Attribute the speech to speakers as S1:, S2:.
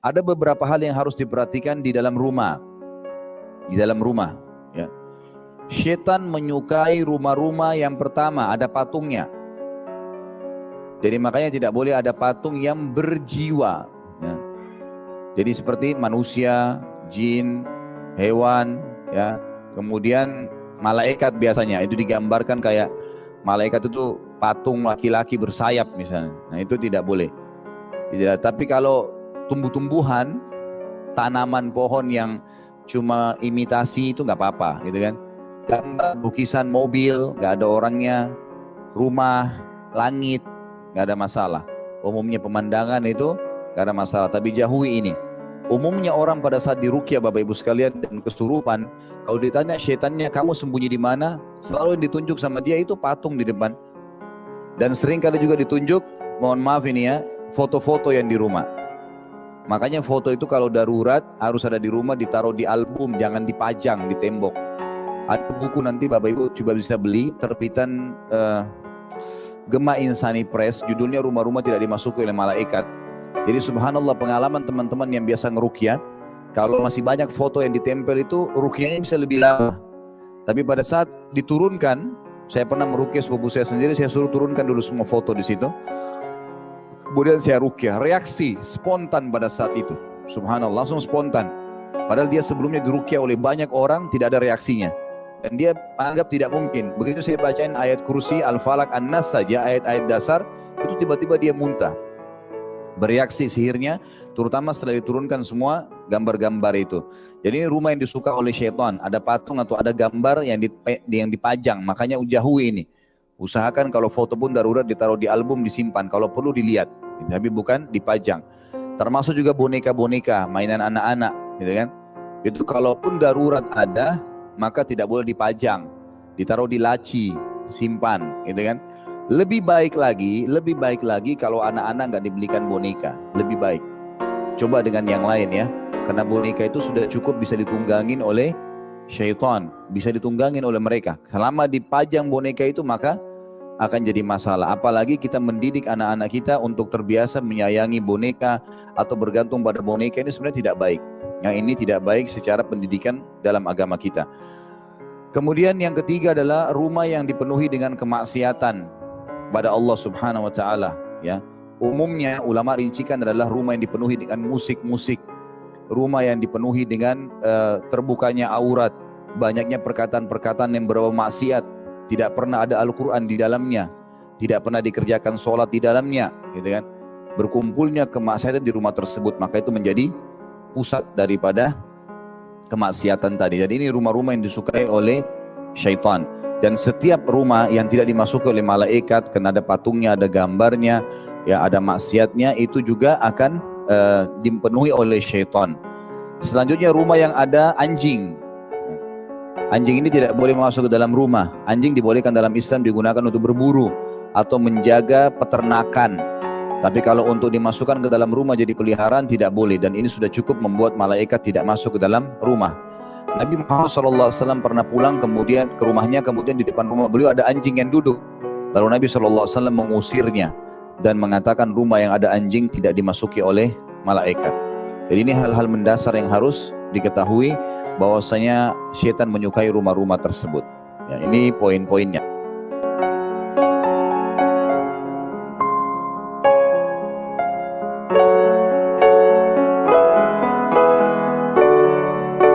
S1: ada beberapa hal yang harus diperhatikan di dalam rumah. Di dalam rumah, ya. Syaitan menyukai rumah-rumah yang pertama ada patungnya. Jadi makanya tidak boleh ada patung yang berjiwa, ya. Jadi seperti manusia, jin, hewan, ya. Kemudian malaikat biasanya itu digambarkan kayak malaikat itu patung laki-laki bersayap misalnya. Nah itu tidak boleh. Tidak. Tapi kalau tumbuh-tumbuhan, tanaman pohon yang cuma imitasi itu nggak apa-apa, gitu kan. Gambar lukisan mobil, nggak ada orangnya, rumah, langit, nggak ada masalah. Umumnya pemandangan itu nggak ada masalah. Tapi jauhi ini. Umumnya orang pada saat diruqyah Bapak Ibu sekalian dan kesurupan, kalau ditanya syaitannya kamu sembunyi di mana, selalu yang ditunjuk sama dia itu patung di depan. Dan sering kali juga ditunjuk, mohon maaf ini ya, foto-foto yang di rumah. Makanya foto itu kalau darurat harus ada di rumah, ditaruh di album, jangan dipajang di tembok. Ada buku nanti Bapak Ibu coba bisa beli, terbitan Gema Insani Press, judulnya Rumah-Rumah Tidak Dimasuki Oleh Malaikat. Jadi subhanallah pengalaman teman-teman yang biasa ngeruqyah, kalau masih banyak foto yang ditempel itu ruqyahnya bisa lebih lama. Tapi pada saat diturunkan, saya pernah meruqyah sepupu saya sendiri, saya suruh turunkan dulu semua foto di situ. Kemudian saya ruqyah, reaksi spontan pada saat itu. Subhanallah, langsung spontan. Padahal dia sebelumnya diruqyah oleh banyak orang, tidak ada reaksinya. Dan dia anggap tidak mungkin. Begitu saya bacain ayat kursi, Al-Falaq, An-Nas saja, ayat-ayat dasar, itu tiba-tiba dia muntah. Bereaksi sihirnya, terutama setelah diturunkan semua gambar-gambar itu. Jadi ini rumah yang disuka oleh syaitan. Ada patung atau ada gambar yang dipajang, makanya jauhi ini. Usahakan kalau foto pun darurat ditaruh di album, disimpan, kalau perlu dilihat, tapi bukan dipajang. Termasuk juga boneka-boneka, mainan anak-anak, gitu kan? Itu kalaupun darurat ada, maka tidak boleh dipajang, ditaruh di laci, simpan, gitu kan? Lebih baik lagi kalau anak-anak nggak dibelikan boneka, lebih baik. Coba dengan yang lain ya, karena boneka itu sudah cukup bisa ditunggangin oleh syaitan, bisa ditunggangin oleh mereka. Selama dipajang boneka itu maka akan jadi masalah. Apalagi kita mendidik anak-anak kita untuk terbiasa menyayangi boneka atau bergantung pada boneka, ini sebenarnya tidak baik. Yang ini tidak baik secara pendidikan dalam agama kita. Kemudian yang ketiga adalah rumah yang dipenuhi dengan kemaksiatan pada Allah Subhanahu wa taala, ya. Umumnya ulama rincikan adalah rumah yang dipenuhi dengan musik-musik, rumah yang dipenuhi dengan terbukanya aurat, banyaknya perkataan-perkataan yang berbau maksiat, tidak pernah ada Al-Qur'an di dalamnya, tidak pernah dikerjakan sholat di dalamnya, gitu kan. Berkumpulnya kemaksiatan di rumah tersebut, maka itu menjadi pusat daripada kemaksiatan tadi. Jadi ini rumah-rumah yang disukai oleh syaitan. Dan setiap rumah yang tidak dimasuki oleh malaikat, karena ada patungnya, ada gambarnya, ya ada maksiatnya, itu juga akan dipenuhi oleh syaitan. Selanjutnya rumah yang ada anjing. Anjing ini tidak boleh masuk ke dalam rumah. Anjing dibolehkan dalam Islam digunakan untuk berburu atau menjaga peternakan. Tapi kalau untuk dimasukkan ke dalam rumah jadi peliharaan tidak boleh. Dan ini sudah cukup membuat malaikat tidak masuk ke dalam rumah. Nabi Muhammad SAW pernah pulang kemudian ke rumahnya, kemudian di depan rumah beliau ada anjing yang duduk. Lalu Nabi SAW mengusirnya dan mengatakan rumah yang ada anjing tidak dimasuki oleh malaikat. Jadi ini hal-hal mendasar yang harus diketahui bahwasanya syaitan menyukai rumah-rumah tersebut. Ya, ini poin-poinnya.